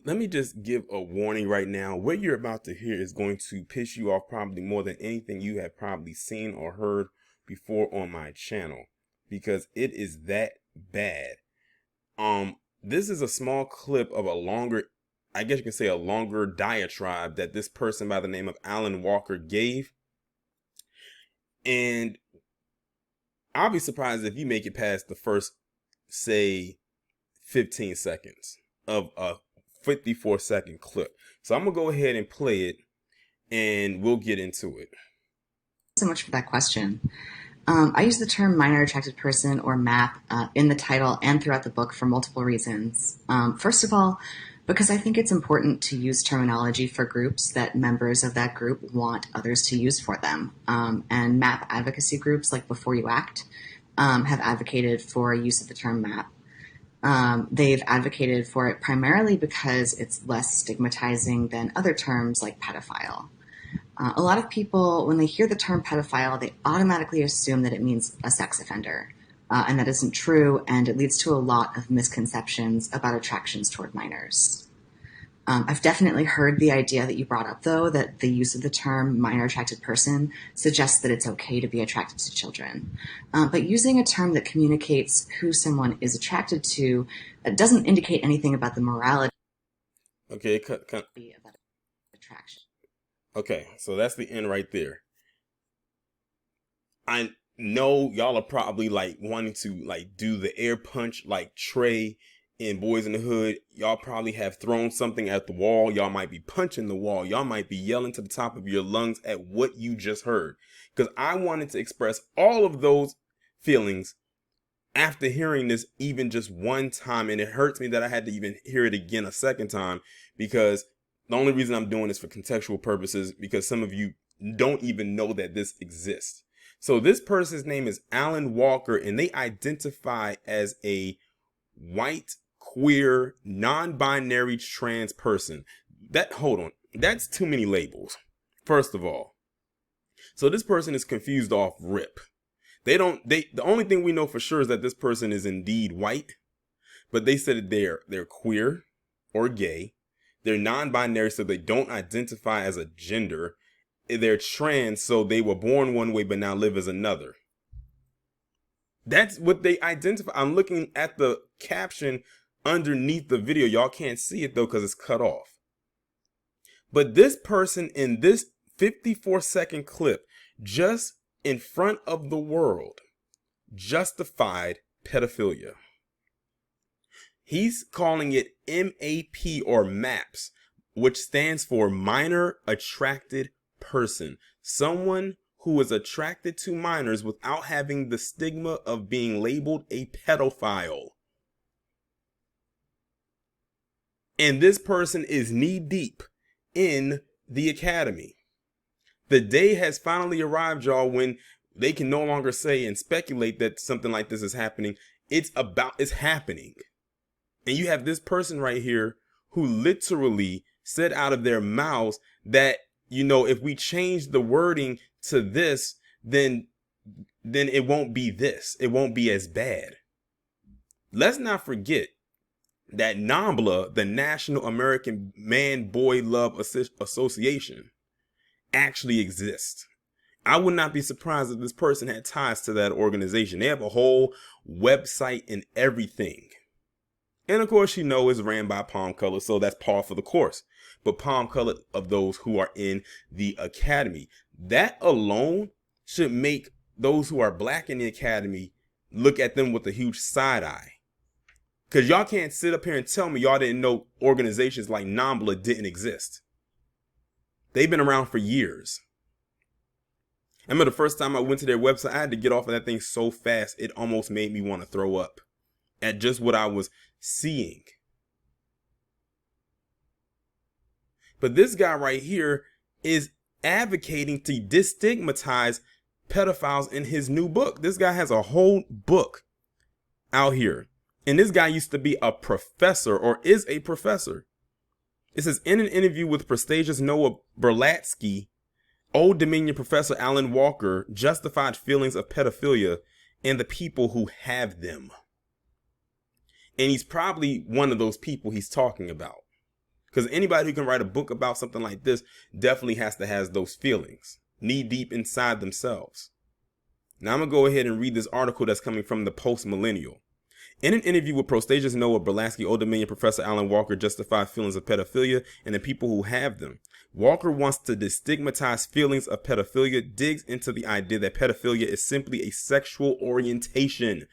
let me just give a warning right now. What you're about to hear is going to piss you off probably more than anything you have probably seen or heard before on my channel, because it is that bad. This is a small clip of a longer, I guess you can say a longer diatribe that this person by the name of Allyn Walker gave. And I'll be surprised if you make it past the first, say, 15 seconds of a 54-second clip. So I'm gonna go ahead and play it and we'll get into it. So much for that question. I use the term minor attracted person or MAP in the title and throughout the book for multiple reasons. First of all, because I think it's important to use terminology for groups that members of that group want others to use for them. And MAP advocacy groups like Before You Act have advocated for use of the term MAP. They've advocated for it primarily because it's less stigmatizing than other terms like pedophile. A lot of people, when they hear the term pedophile, they automatically assume that it means a sex offender. And that isn't true, and it leads to a lot of misconceptions about attractions toward minors. I've definitely heard the idea that you brought up, though, that the use of the term minor attracted person suggests that it's okay to be attracted to children. But using a term that communicates who someone is attracted to doesn't indicate anything about the morality Okay, about attraction. Okay, so that's the end right there. I know y'all are probably like wanting to like do the air punch like Trey in Boys in the Hood. Y'all probably have thrown something at the wall. Y'all might be punching the wall. Y'all might be yelling to the top of your lungs at what you just heard. Because I wanted to express all of those feelings after hearing this even just one time. And it hurts me that I had to even hear it again a second time, because the only reason I'm doing this for contextual purposes, because some of you don't even know that this exists. So this person's name is Allyn Walker, and they identify as a white, queer, non-binary trans person. Hold on, that's too many labels, first of all. So this person is confused off rip. The only thing we know for sure is that this person is indeed white, but they said that they're queer or gay. They're non-binary, so they don't identify as a gender. They're trans, so they were born one way but now live as another. That's what they identify. I'm looking at the caption underneath the video. Y'all can't see it though because it's cut off. But this person in this 54-second clip, just in front of the world, justified pedophilia. He's calling it MAP or MAPS, which stands for minor attracted person. Someone who is attracted to minors without having the stigma of being labeled a pedophile. And this person is knee deep in the academy. The day has finally arrived, y'all, when they can no longer say and speculate that something like this is happening. It's happening. And you have this person right here who literally said out of their mouths that, you know, if we change the wording to this, then it won't be this. It won't be as bad. Let's not forget that NAMBLA, the National American Man Boy Love Association, actually exists. I would not be surprised if this person had ties to that organization. They have a whole website and everything. And of course, you know, it's ran by Palm Color, so that's par for the course. But Palm Color of those who are in the academy. That alone should make those who are black in the academy look at them with a huge side eye. Because y'all can't sit up here and tell me y'all didn't know organizations like NAMBLA didn't exist. They've been around for years. I remember the first time I went to their website, I had to get off of that thing so fast, it almost made me want to throw up at just what I was seeing. But this guy right here is advocating to destigmatize pedophiles in his new book. This guy has a whole book out here. And this guy used to be a professor, or is a professor. It says, in an interview with prestigious Noah Berlatsky, Old Dominion professor Allyn Walker justified feelings of pedophilia and the people who have them. And he's probably one of those people he's talking about. Because anybody who can write a book about something like this definitely has to have those feelings knee deep inside themselves. Now I'm going to go ahead and read this article that's coming from the Post Millennial. In an interview with Prostagious Noah, Berlasky Old Dominion professor Allyn Walker justified feelings of pedophilia and the people who have them. Walker wants to destigmatize feelings of pedophilia, digs into the idea that pedophilia is simply a sexual orientation.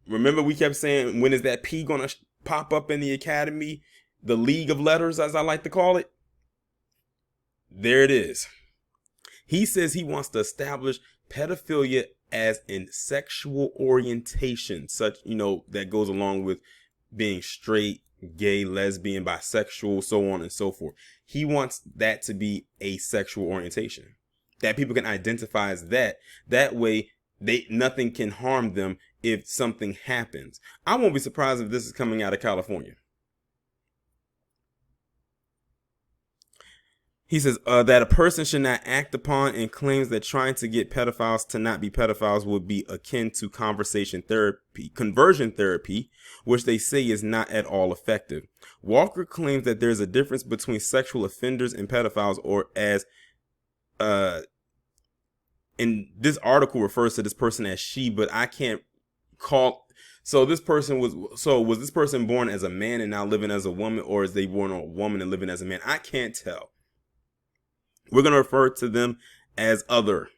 Remember we kept saying, when is that P going to pop up in the academy? The League of Letters, as I like to call it. There it is. He says he wants to establish pedophilia as in sexual orientation, such, that goes along with being straight, gay, lesbian, bisexual, so on and so forth. He wants that to be a sexual orientation, that people can identify as that. That way, nothing can harm them if something happens. I won't be surprised if this is coming out of California. He says that a person should not act upon, and claims that trying to get pedophiles to not be pedophiles would be akin to conversion therapy, which they say is not at all effective. Walker claims that there's a difference between sexual offenders and pedophiles, or as and this article refers to this person as she, but I can't call. So was this person born as a man and now living as a woman, or is they born a woman and living as a man? I can't tell. We're going to refer to them as other.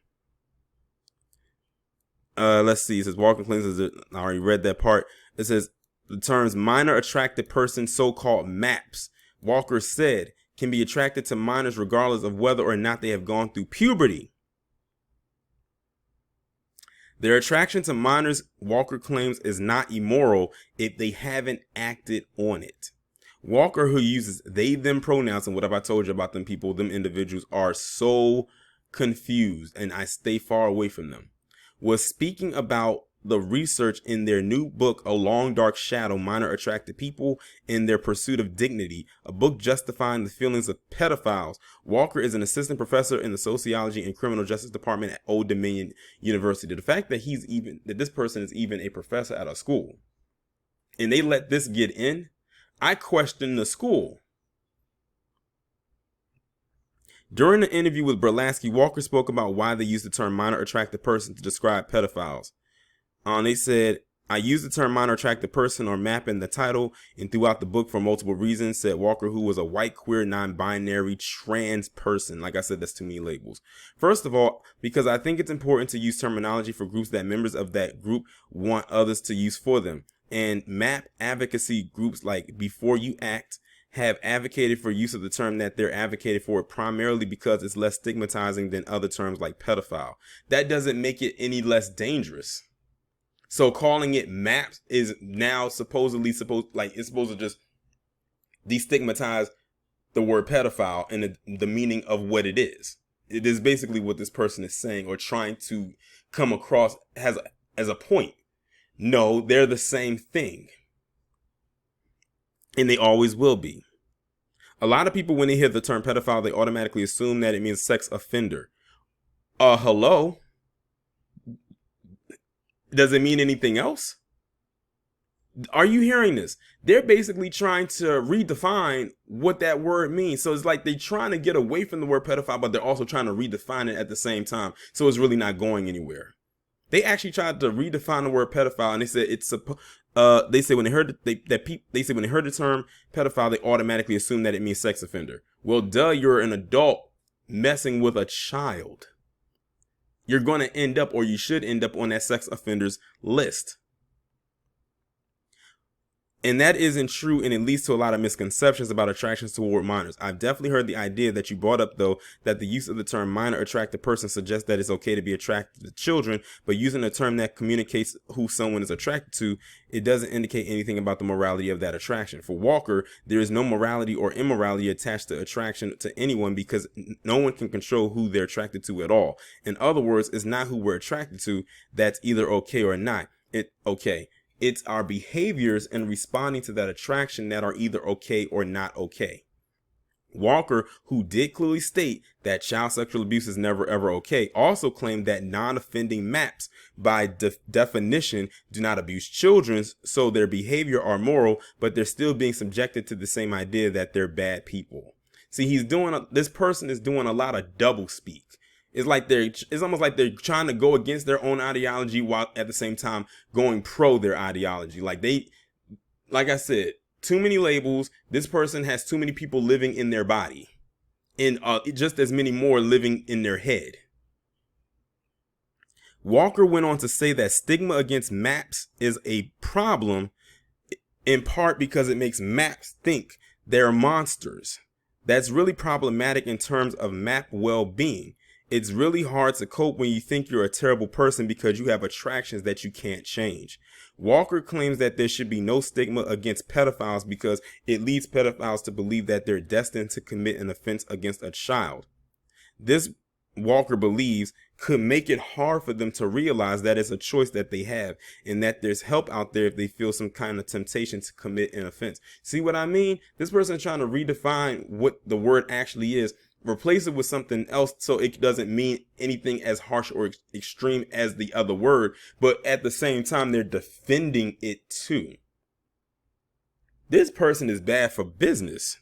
Let's see. It says Walker claims, I already read that part. It says the terms minor attracted person, so-called MAPS, Walker said, can be attracted to minors regardless of whether or not they have gone through puberty. Their attraction to minors, Walker claims, is not immoral if they haven't acted on it. Walker, who uses they, them pronouns, and what have I told you about them people, them individuals are so confused, and I stay far away from them, was speaking about the research in their new book, A Long Dark Shadow, Minor Attracted People in Their Pursuit of Dignity, a book justifying the feelings of pedophiles. Walker is an assistant professor in the Sociology and Criminal Justice Department at Old Dominion University. The fact that this person is even a professor at a school, and they let this get in, I question the school. During the interview with Berlasky, Walker spoke about why they use the term minor attracted person to describe pedophiles. They said, I use the term minor attracted person or MAP in the title and throughout the book for multiple reasons, said Walker, who was a white, queer, non-binary, trans person. Like I said, that's too many labels. First of all, because I think it's important to use terminology for groups that members of that group want others to use for them. And MAP advocacy groups like Before You Act have advocated for use of the term that they're advocated for, primarily because it's less stigmatizing than other terms like pedophile. That doesn't make it any less dangerous. So calling it MAPS is now supposedly it's supposed to just destigmatize the word pedophile and the meaning of what it is. It is basically what this person is saying or trying to come across as a point. No, they're the same thing. And they always will be. A lot of people, when they hear the term pedophile, they automatically assume that it means sex offender. Hello? Does it mean anything else? Are you hearing this? They're basically trying to redefine what that word means. So it's like they're trying to get away from the word pedophile, but they're also trying to redefine it at the same time. So it's really not going anywhere. They actually tried to redefine the word pedophile, and they said they say when they heard when they heard the term pedophile, they automatically assume that it means sex offender. Well, duh, you're an adult messing with a child. You're going to end up, or you should end up, on that sex offenders list. And that isn't true, and it leads to a lot of misconceptions about attractions toward minors. I've definitely heard the idea that you brought up, though, that the use of the term minor attracted person suggests that it's okay to be attracted to children, but using a term that communicates who someone is attracted to, it doesn't indicate anything about the morality of that attraction. For Walker, there is no morality or immorality attached to attraction to anyone because no one can control who they're attracted to at all. In other words, it's not who we're attracted to that's either okay or not. It's our behaviors and responding to that attraction that are either okay or not okay. Walker, who did clearly state that child sexual abuse is never ever okay, also claimed that non-offending maps by definition do not abuse children, so their behavior are moral, but they're still being subjected to the same idea that they're bad people. See, this person is doing a lot of double speak. It's almost like they're trying to go against their own ideology while at the same time going pro their ideology. Like I said, too many labels. This person has too many people living in their body, and just as many more living in their head. Walker went on to say that stigma against MAPS is a problem, in part because it makes MAPS think they're monsters. That's really problematic in terms of MAP well-being. It's really hard to cope when you think you're a terrible person because you have attractions that you can't change. Walker claims that there should be no stigma against pedophiles because it leads pedophiles to believe that they're destined to commit an offense against a child. This, Walker believes, could make it hard for them to realize that it's a choice that they have and that there's help out there if they feel some kind of temptation to commit an offense. See what I mean? This person is trying to redefine what the word actually is, replace it with something else so it doesn't mean anything as harsh or extreme as the other word, but at the same time they're defending it too. This person is bad for business.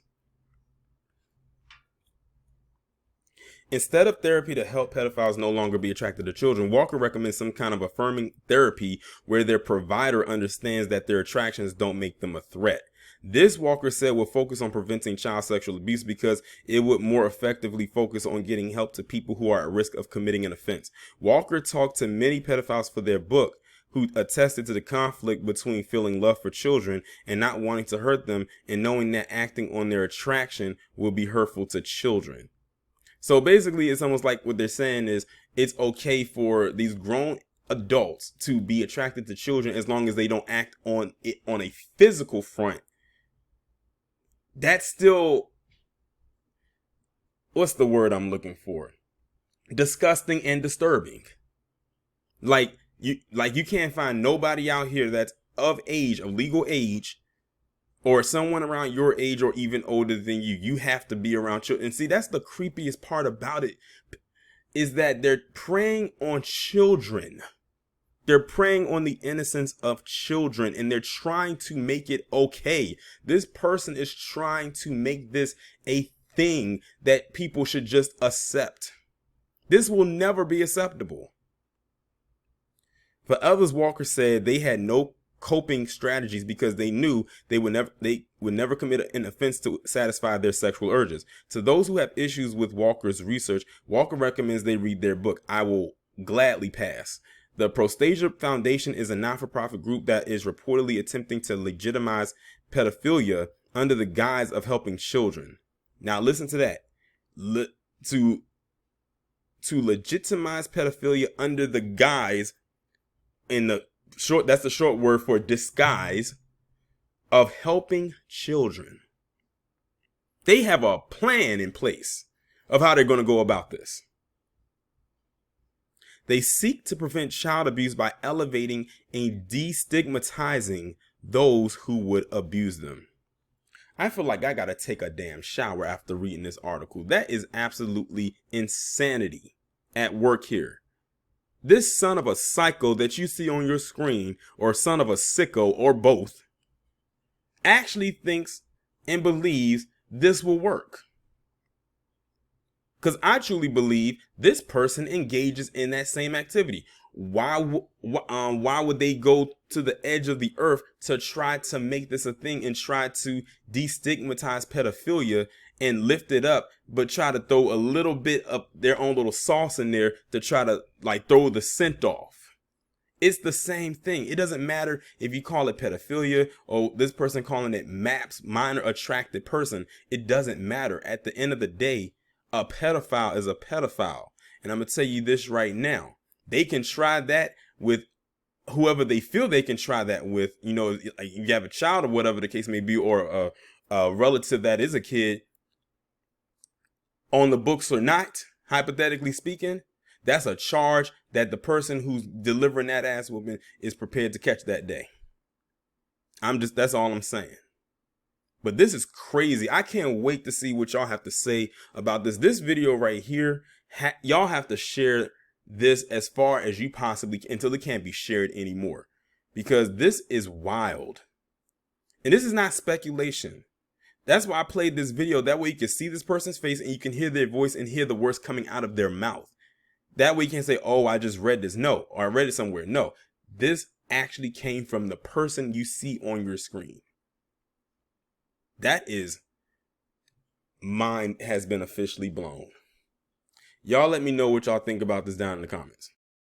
Instead of therapy to help pedophiles no longer be attracted to children, Walker recommends some kind of affirming therapy where their provider understands that their attractions don't make them a threat. This, Walker said, will focus on preventing child sexual abuse because it would more effectively focus on getting help to people who are at risk of committing an offense. Walker talked to many pedophiles for their book who attested to the conflict between feeling love for children and not wanting to hurt them and knowing that acting on their attraction will be hurtful to children. So basically, it's almost like what they're saying is it's okay for these grown adults to be attracted to children as long as they don't act on it on a physical front. That's still, what's the word I'm looking for? Disgusting and disturbing. Like you can't find nobody out here that's of age, of legal age, or someone around your age or even older than you. You have to be around children. And see, that's the creepiest part about it, is that they're preying on children. They're preying on the innocence of children, and they're trying to make it okay. This person is trying to make this a thing that people should just accept. This will never be acceptable. For others, Walker said they had no coping strategies because they knew they would never commit an offense to satisfy their sexual urges. To those who have issues with Walker's research, Walker recommends they read their book, I Will Gladly Pass. The Prostasia Foundation is a not-for-profit group that is reportedly attempting to legitimize pedophilia under the guise of helping children. Now listen to that. To legitimize pedophilia under the guise, that's the short word for disguise, of helping children. They have a plan in place of how they're going to go about this. They seek to prevent child abuse by elevating and destigmatizing those who would abuse them. I feel like I gotta take a damn shower after reading this article. That is absolutely insanity at work here. This son of a psycho that you see on your screen, or son of a sicko, or both, actually thinks and believes this will work. Because I truly believe this person engages in that same activity. Why would they go to the edge of the earth to try to make this a thing and try to destigmatize pedophilia and lift it up, but try to throw a little bit of their own little sauce in there to try to throw the scent off? It's the same thing. It doesn't matter if you call it pedophilia or this person calling it MAPS, minor attracted person. It doesn't matter. At the end of the day, a pedophile is a pedophile. And I'm going to tell you this right now. They can try that with whoever they feel they can try that with. You know, like you have a child or whatever the case may be, or a relative that is a kid on the books or not, hypothetically speaking, that's a charge that the person who's delivering that ass whooping is prepared to catch that day. That's all I'm saying. But this is crazy. I can't wait to see what y'all have to say about this. This video right here, y'all have to share this as far as you possibly can until it can't be shared anymore, because this is wild. And this is not speculation. That's why I played this video. That way you can see this person's face and you can hear their voice and hear the words coming out of their mouth. That way you can say, oh, I just read this. No, or I read it somewhere. No, this actually came from the person you see on your screen. That is, mind has been officially blown. Y'all let me know what y'all think about this down in the comments.